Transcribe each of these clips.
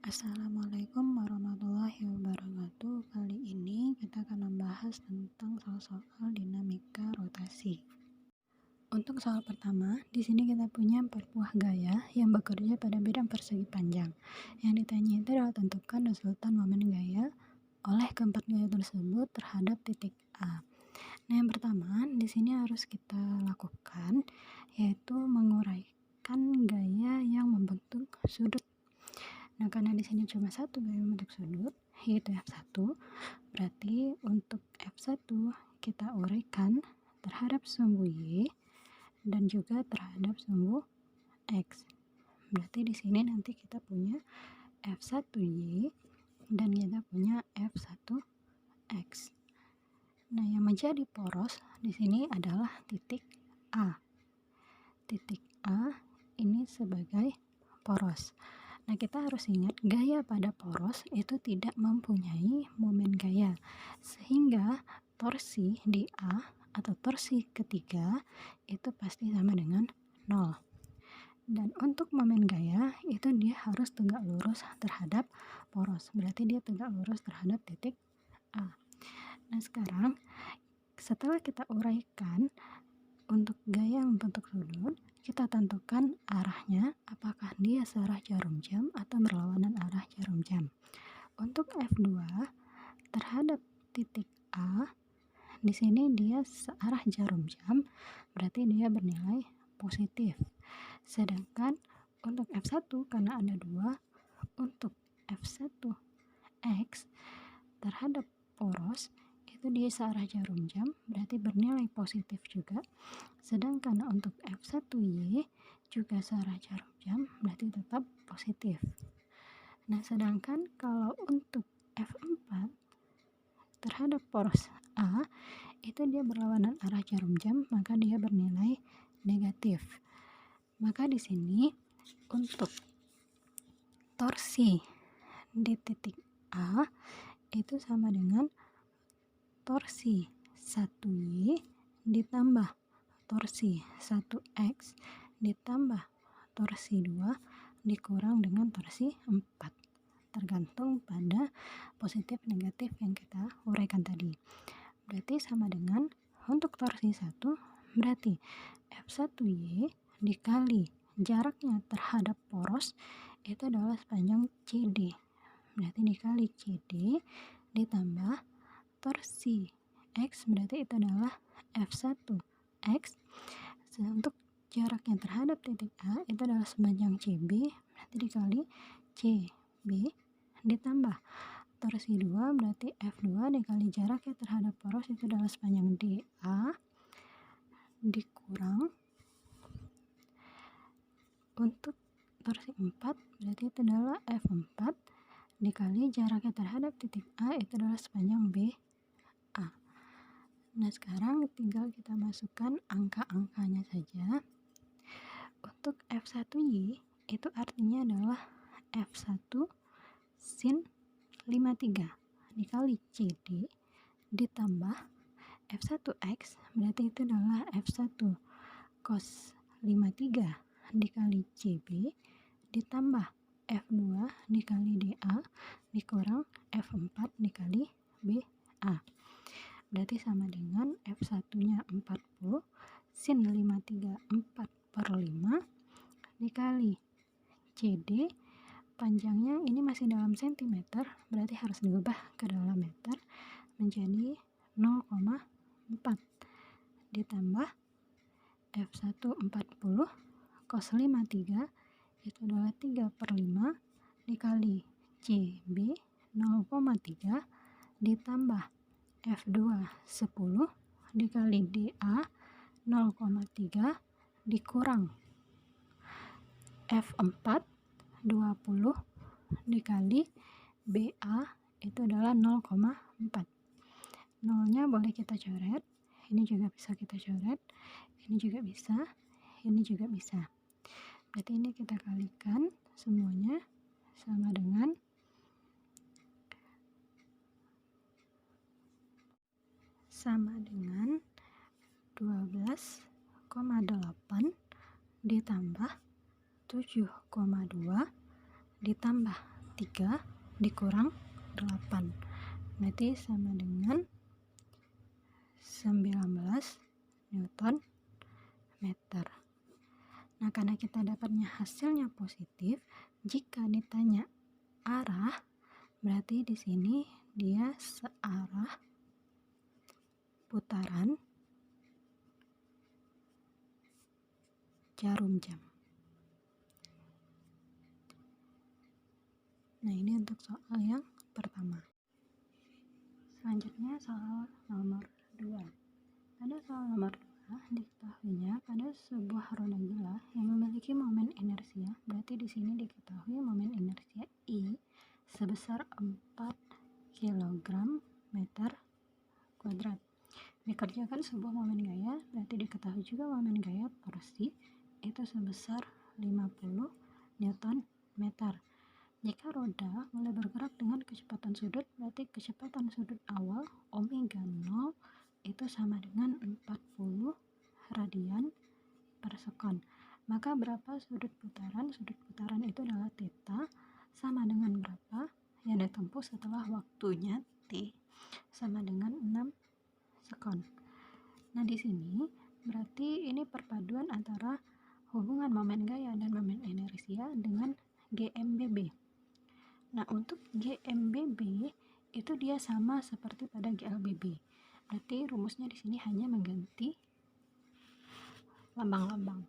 Assalamualaikum warahmatullahi wabarakatuh. Kali ini kita akan membahas tentang soal-soal dinamika rotasi. Untuk soal pertama, di sini kita punya 4 buah gaya yang bekerja pada bidang persegi panjang. Yang ditanya itu adalah tentukan resultan momen gaya oleh keempat gaya tersebut terhadap titik A. Nah, yang pertama di sini harus kita lakukan yaitu menguraikan gaya yang membentuk sudut. Nah, karena di sini cuma satu gaya membentuk sudut, yaitu F1, berarti untuk F1 kita uraikan terhadap sumbu Y dan juga terhadap sumbu X. Berarti di sini nanti kita punya F1Y dan kita punya F1X. Nah, yang menjadi poros di sini adalah titik A. Titik A ini sebagai poros. Nah, kita harus ingat gaya pada poros itu tidak mempunyai momen gaya, sehingga torsi di A atau torsi ketiga itu pasti sama dengan 0. Dan untuk momen gaya itu dia harus tegak lurus terhadap poros, berarti dia tegak lurus terhadap titik A. Nah, sekarang setelah kita uraikan untuk gaya membentuk sudut, kita tentukan arahnya, apakah dia searah jarum jam atau berlawanan arah jarum jam. Untuk F2 terhadap titik A, di sini dia searah jarum jam, berarti dia bernilai positif. Sedangkan untuk F1 karena ada 2, untuk F1X terhadap poros itu dia searah jarum jam, berarti bernilai positif juga. Sedangkan untuk F1Y juga searah jarum jam, berarti tetap positif. Nah, sedangkan kalau untuk F4 terhadap poros A itu dia berlawanan arah jarum jam, maka dia bernilai negatif. Maka di sini untuk torsi di titik A itu sama dengan torsi 1Y ditambah torsi 1X ditambah torsi 2 dikurang dengan torsi 4, tergantung pada positif negatif yang kita uraikan tadi. Berarti sama dengan untuk torsi 1 berarti F1Y dikali jaraknya terhadap poros itu adalah sepanjang CD, berarti dikali CD ditambah torsi X, berarti itu adalah F1X. Untuk jaraknya terhadap titik A itu adalah sepanjang CB, berarti dikali CB ditambah torsi 2, berarti F2 dikali jaraknya terhadap poros itu adalah sepanjang DA dikurang untuk torsi 4, berarti itu adalah F4 dikali jaraknya terhadap titik A itu adalah sepanjang BA. Nah, sekarang tinggal kita masukkan angka-angkanya saja. Untuk F1Y itu artinya adalah F1 sin 53 dikali CD ditambah F1X, berarti itu adalah F1 cos 53 dikali CB ditambah F2 dikali DA dikurang F4 dikali BA. Berarti sama dengan F1-nya 40 sin 53 4/5 dikali CD, panjangnya ini masih dalam sentimeter, berarti harus diubah ke dalam meter menjadi 0,4 ditambah F1 40 cos 53 itu adalah 3/5 dikali CB 0,3 ditambah F2 10 dikali DA 0,3 dikurang F4 20 dikali BA itu adalah 0,4. Nolnya boleh kita coret, ini juga bisa kita coret, ini juga bisa, ini juga bisa. Berarti ini kita kalikan semuanya sama dengan 12,8 ditambah 7,2 ditambah 3 dikurang 8, berarti sama dengan 19 Newton meter. Nah, karena kita dapatnya hasilnya positif, jika ditanya arah, berarti di sini dia searah putaran jarum jam. Nah, ini untuk soal yang pertama. Selanjutnya soal nomor 2. Pada soal nomor 2, diketahuinya pada sebuah roda gila yang memiliki momen inersia, berarti di sini diketahui momen inersia I sebesar 4 kg meter kuadrat. Dikerjakan sebuah momen gaya, berarti diketahui juga momen gaya torsi itu sebesar 50 Newton meter. Jika roda mulai bergerak dengan kecepatan sudut, berarti kecepatan sudut awal omega 0 itu sama dengan 40 radian per sekon. Maka berapa sudut putaran? Sudut putaran itu adalah theta sama dengan berapa yang ditempuh setelah waktunya T sama dengan 6 sekon. Nah, di sini berarti ini perpaduan antara hubungan momen gaya dan momen inersia dengan GMBB. Nah, untuk GMBB itu dia sama seperti pada GLBB. Berarti rumusnya di sini hanya mengganti lambang-lambang.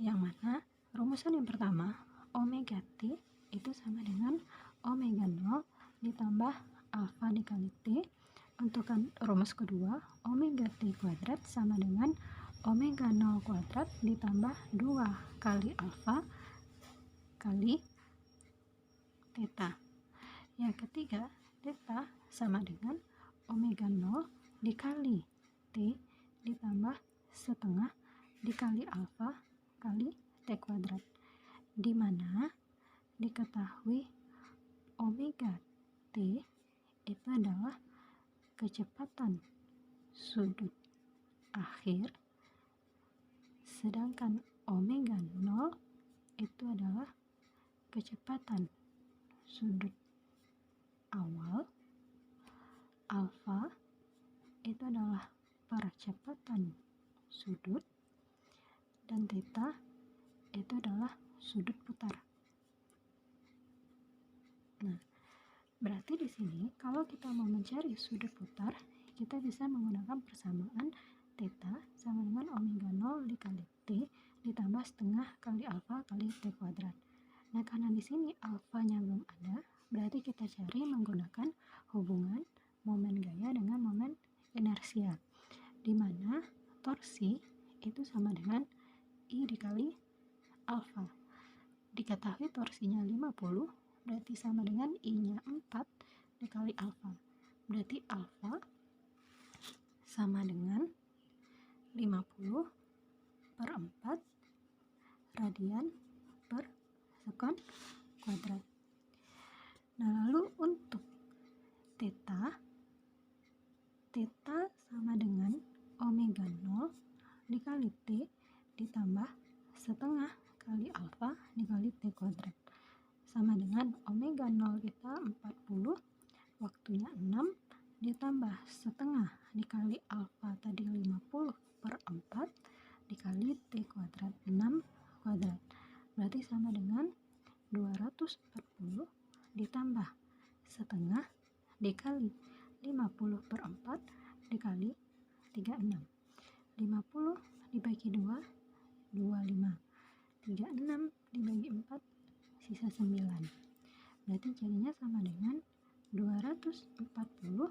Yang mana rumusan yang pertama, omega T itu sama dengan omega 0 ditambah alfa dikali T. Untuk rumus kedua, omega T kuadrat sama dengan omega 0 kuadrat ditambah 2 kali alfa kali theta. Yang ketiga, theta sama dengan omega 0 dikali T ditambah setengah dikali alfa kali T kuadrat, di mana diketahui omega T itu adalah kecepatan sudut akhir, sedangkan omega 0 itu adalah kecepatan sudut awal, alfa itu adalah percepatan sudut, dan theta itu adalah sudut putar. Nah, berarti di sini kalau kita mau mencari sudut putar, kita bisa menggunakan persamaan theta sama dengan omega 0 dikali T ditambah setengah kali alfa kali T kuadrat. Nah, karena di sini alfanya belum ada, berarti kita cari menggunakan hubungan momen gaya dengan momen inersia, di mana torsi itu sama dengan I dikali alfa. Diketahui torsinya 50, berarti sama dengan I-nya 4 dikali alfa. Berarti alfa sama dengan 50 per 4 radian per sekon kuadrat. Nah, lalu untuk theta sama dengan omega 0 dikali T ditambah setengah kali alfa dikali T kuadrat, sama dengan omega 0 kita 40, waktunya 6, ditambah setengah dikali alfa tadi 50 per 4 dikali T kuadrat 6 kuadrat, berarti sama dengan 240 ditambah setengah dikali 50 per 4 dikali 36. 50 dibagi 2, 25. 36 dibagi 4, sisa 9. Berarti jadinya sama dengan 240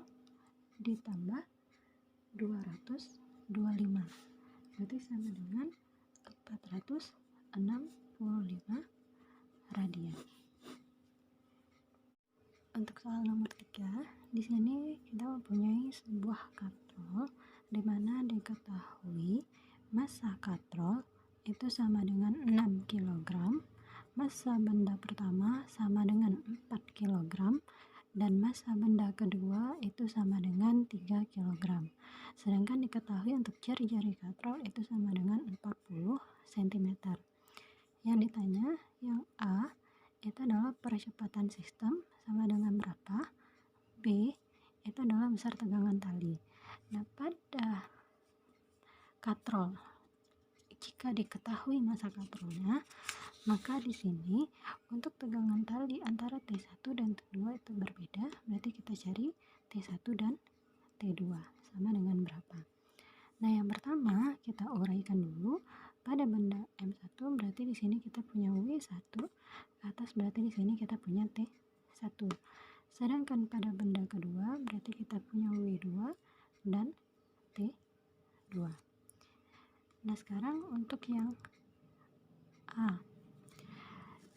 ditambah 225. Berarti sama dengan 465 radian. Untuk soal nomor 3, di sini kita mempunyai sebuah katrol di mana diketahui massa katrol itu sama dengan 6 kg, massa benda pertama sama dengan 4 kg, dan massa benda kedua itu sama dengan 3 kg. Sedangkan diketahui untuk jari-jari katrol itu sama dengan 40 cm. Yang ditanya yang A itu adalah percepatan sistem sama dengan berapa? B itu adalah besar tegangan tali. Nah, pada katrol, jika diketahui massa katrolnya, maka di sini untuk tegangan tali antara T1 dan T2 itu berbeda, berarti kita cari T1 dan T2 sama dengan berapa. Nah, yang pertama kita uraikan dulu. Pada benda M1 berarti di sini kita punya W1 ke atas, berarti di sini kita punya T1. Sedangkan pada benda kedua berarti kita punya W2 dan T2. Nah, sekarang untuk yang A.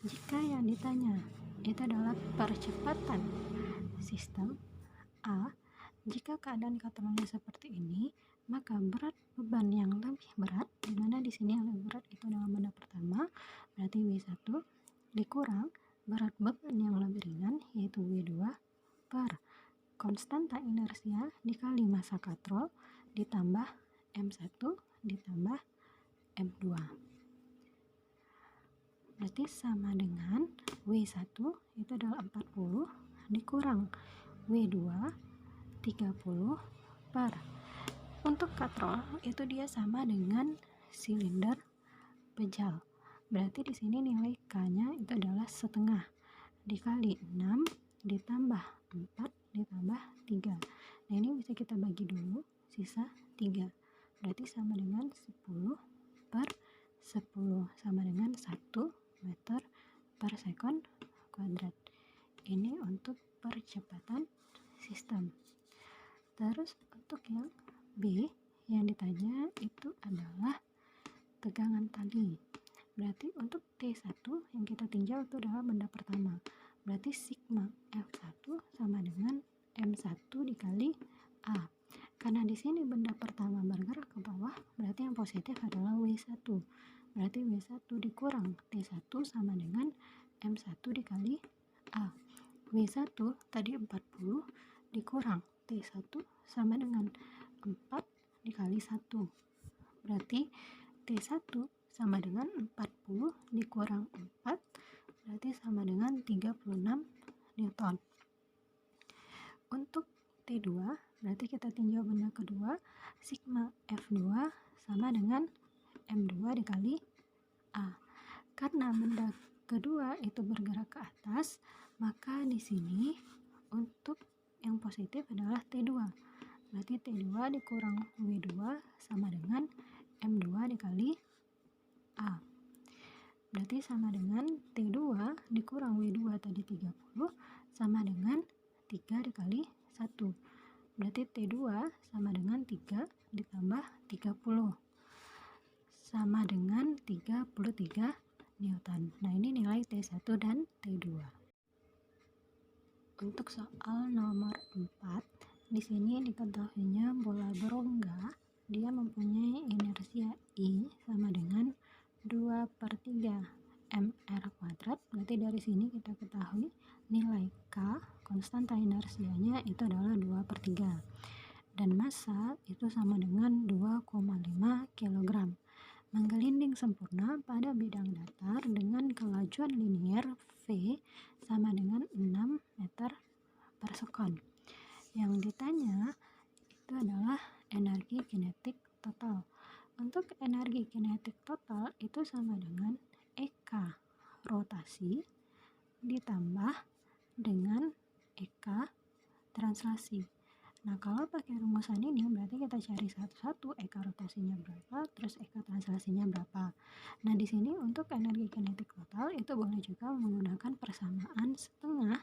Jika yang ditanya itu adalah percepatan sistem A, jika keadaan katrolnya seperti ini, maka berat beban yang lebih berat, di mana di sini yang lebih berat itu adalah benda pertama, berarti W1 dikurang berat beban yang lebih ringan yaitu W2 per konstanta inersia dikali massa katrol ditambah M1 ditambah M2. Berarti sama dengan W1 itu adalah 40 dikurang W2 30 per, untuk katrol itu dia sama dengan silinder pejal. Berarti di sini nilai K-nya itu adalah setengah dikali 6 ditambah 4 ditambah 3. Nah, ini bisa kita bagi dulu, sisa 3. Berarti sama dengan 10 per 10 sama dengan 1 meter per sekon kuadrat. Ini untuk percepatan sistem. Terus untuk yang B yang ditanya itu adalah tegangan tali. Berarti untuk T1 yang kita tinjau itu adalah benda pertama. Berarti sigma F1 sama dengan M1 dikali A. Karena di sini benda pertama bergerak ke bawah, berarti yang positif adalah W1. Berarti W1 dikurang T1 sama dengan M1 dikali A. W1 tadi 40 dikurang T1 sama dengan 4 dikali 1. Berarti T1 sama dengan 40 dikurang 4, berarti sama dengan 36 Newton. Untuk T2, berarti kita tinjau benda kedua, sigma F2 sama dengan M2 dikali A. Karena benda kedua itu bergerak ke atas, maka di sini untuk yang positif adalah T2. Berarti T2 dikurang W2 sama dengan M2 dikali A. Berarti sama dengan T2 dikurang W2 tadi 30 sama dengan 3 dikali 1. Berarti T2 sama dengan 3 ditambah 30 sama dengan 33 Newton. Nah, ini nilai T1 dan T2. Untuk soal nomor 4, di sini diketahuinya bola berongga dia mempunyai inersia I sama dengan 2/3 mr kuadrat. Berarti dari sini kita ketahui nilai K, konstanta inersianya itu adalah 2/3. Dan massa itu sama dengan 2,5 kg. Menggelinding sempurna pada bidang datar dengan kelajuan linier V sama dengan 6 meter per sekon. Yang ditanya itu adalah energi kinetik total. Untuk energi kinetik total itu sama dengan EK rotasi ditambah dengan EK translasi. Nah, kalau pakai rumusan ini berarti kita cari satu-satu EK rotasinya berapa, terus EK translasinya berapa. Nah, di sini untuk energi kinetik total itu boleh juga menggunakan persamaan setengah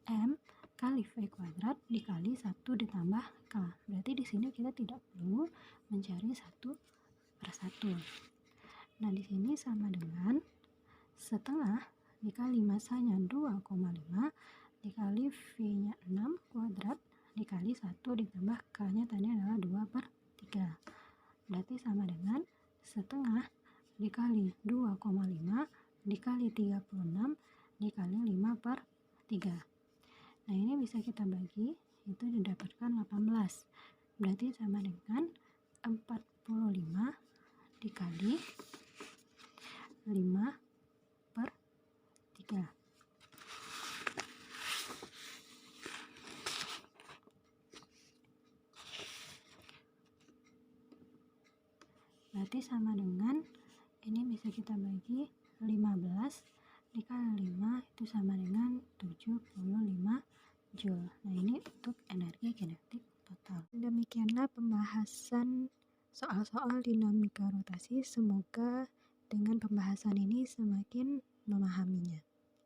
M kali V kuadrat dikali 1 ditambah K. Berarti di sini kita tidak perlu mencari satu per satu. Nah, di sini sama dengan setengah dikali massanya 2,5 dikali V-nya 6 kuadrat dikali 1 ditambah K-nya tadi adalah 2/3. Berarti sama dengan setengah dikali 2,5 dikali 36 dikali 5/3. Nah, ini bisa kita bagi, itu didapatkan 18. Berarti sama dengan 45 dikali 5/3. Berarti sama dengan ini bisa kita bagi 15 dikali 5 itu sama dengan 75 Joule. Nah, ini untuk energi kinetik total. Demikianlah pembahasan soal-soal dinamika rotasi. Semoga dengan pembahasan ini semakin memahaminya.